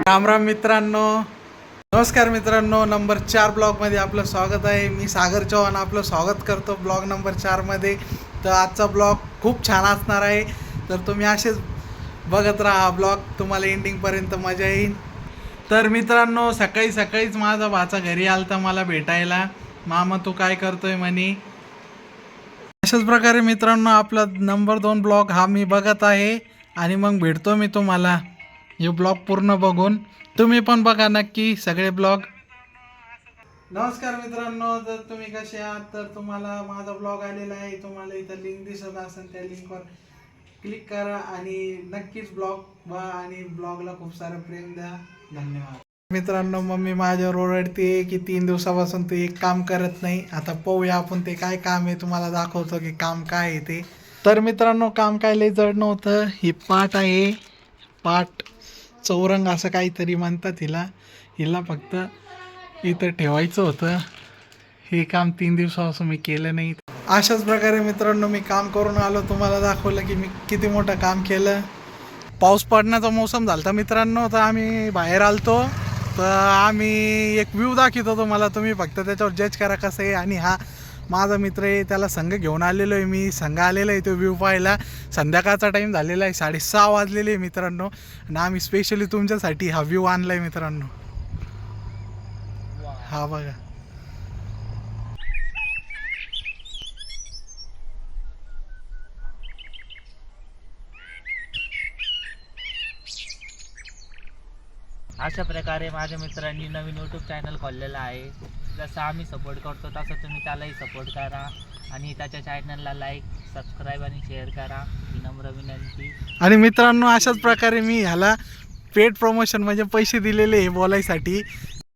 राम राम मित्रांनो, नमस्कार मित्रांनो. नंबर 4 ब्लॉगमध्ये आपलं स्वागत आहे. मी सागर चव्हाण आपलं स्वागत करतो ब्लॉग नंबर 4मध्ये. तर आजचा ब्लॉग खूप छान असणार आहे, तर तुम्ही असेच बघत राहा ब्लॉग, तुम्हाला एंडिंगपर्यंत मजा येईल. तर मित्रांनो, सकाळी सकाळीच माझा भाचा घरी आलता मला भेटायला. मामा तू काय करतोय म्हणे. अशाच प्रकारे मित्रांनो आपला नंबर 2 ब्लॉग हा मी बघत आहे आणि मग भेटतो मी तुम्हाला. हे ब्लॉग पूर्ण बघून तुम्ही पण बघा नक्की सगळे ब्लॉग. नमस्कार मित्रांनो, जर तुम्ही कसे आहात तर तुम्हाला माझा ब्लॉग आलेला आहे. तुम्हाला इथं लिंक दिसत असेल, त्या लिंकवर क्लिक करा आणि नक्कीच ब्लॉग बघा आणि ब्लॉगला खूप सारं प्रेम द्या. धन्यवाद. मित्रांनो, मम्मी माझ्यावर ओरडते की 3 दिवसापासून ते एक काम करत नाही. आता पाहूया आपण ते काय काम आहे, तुम्हाला दाखवतो की काम काय आहे ते. तर मित्रांनो, काम काय लय जड नव्हतं. ही पाट आहे, पाट चौरंग असं काहीतरी म्हणतात हिला फक्त इथं ठेवायचं होतं. हे काम 3 दिवसापासून मी केलं नाही. अशाच प्रकारे मित्रांनो मी काम करून आलो, तुम्हाला दाखवलं की मी किती मोठं काम केलं. पाऊस पडण्याचा मोसम झाला तर मित्रांनो, तर आम्ही बाहेर आलतो. तर आम्ही एक व्ह्यू दाखवतो तुम्हाला, तुम्ही फक्त त्याच्यावर जज करा कसं आहे. आणि हा माझा मित्र आहे, त्याला संघ घेऊन आलेलो आहे मी. संघ आलेला आहे तो व्ह्यू पाहायला. संध्याकाळचा टाईम झालेला आहे, 6:30 वाजलेले आहे मित्रांनो. आणि आम्ही स्पेशली तुमच्यासाठी हा व्ह्यू आणला आहे मित्रांनो. हा बघा. अशा प्रकारे माझ्या मित्रांनी नवीन यूट्यूब चॅनल खोललेलं आहे. जसं आम्ही सपोर्ट करतो तसं तुम्ही त्यालाही सपोर्ट करा आणि त्याच्या चॅनलला लाईक, सबस्क्राईब आणि शेअर करा, ही नम्र विनंती. आणि मित्रांनो, अशाच प्रकारे मी ह्याला पेड प्रमोशन म्हणजे पैसे दिलेले आहे बोलायसाठी.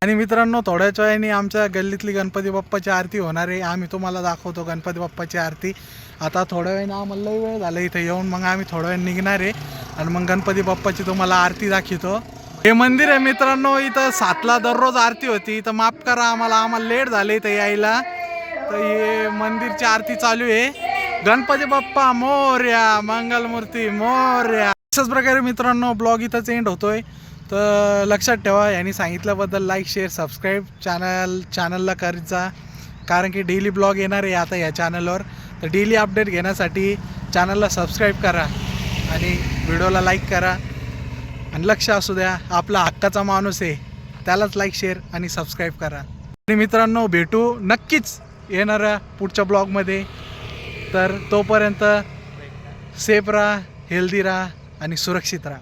आणि मित्रांनो, थोड्याच वेळाने आमच्या गल्लीतली गणपती बाप्पाची आरती होणार आहे. आम्ही तुम्हाला दाखवतो गणपती बाप्पाची आरती. आता थोड्या वेळाने आम्हाला लई वेळ झाला इथे येऊन, मग आम्ही थोड्या वेळ निघणार आहे आणि मग गणपती बाप्पाची तुम्हाला आरती दाखवतो. हे मंदिर आहे मित्रांनो, इथं 7ला दररोज आरती होती. तर माफ करा आम्हाला लेट झाले इथं यायला. तर हे मंदिरची आरती चालू आहे. गणपती बाप्पा मोरया, मंगलमूर्ती मोरया. अशाच प्रकारे मित्रांनो ब्लॉग इथंच एंड होतोय. तर लक्षात ठेवा, यांनी सांगितल्याबद्दल लाईक, शेअर, सबस्क्राईब चॅनलला करत जा, कारण की डेली ब्लॉग येणार आहे आता या चॅनलवर. तर डेली अपडेट घेण्यासाठी चॅनलला सबस्क्राईब करा आणि व्हिडिओला लाईक करा. आणि लक्ष असू द्या, आपला हक्काचा माणूस आहे, त्यालाच लाईक, शेअर आणि सबस्क्राईब करा. आणि मित्रांनो, भेटू नक्कीच येणाऱ्या पुढच्या ब्लॉगमध्ये. तर तोपर्यंत सेफ राहा, हेल्दी राहा आणि सुरक्षित राहा.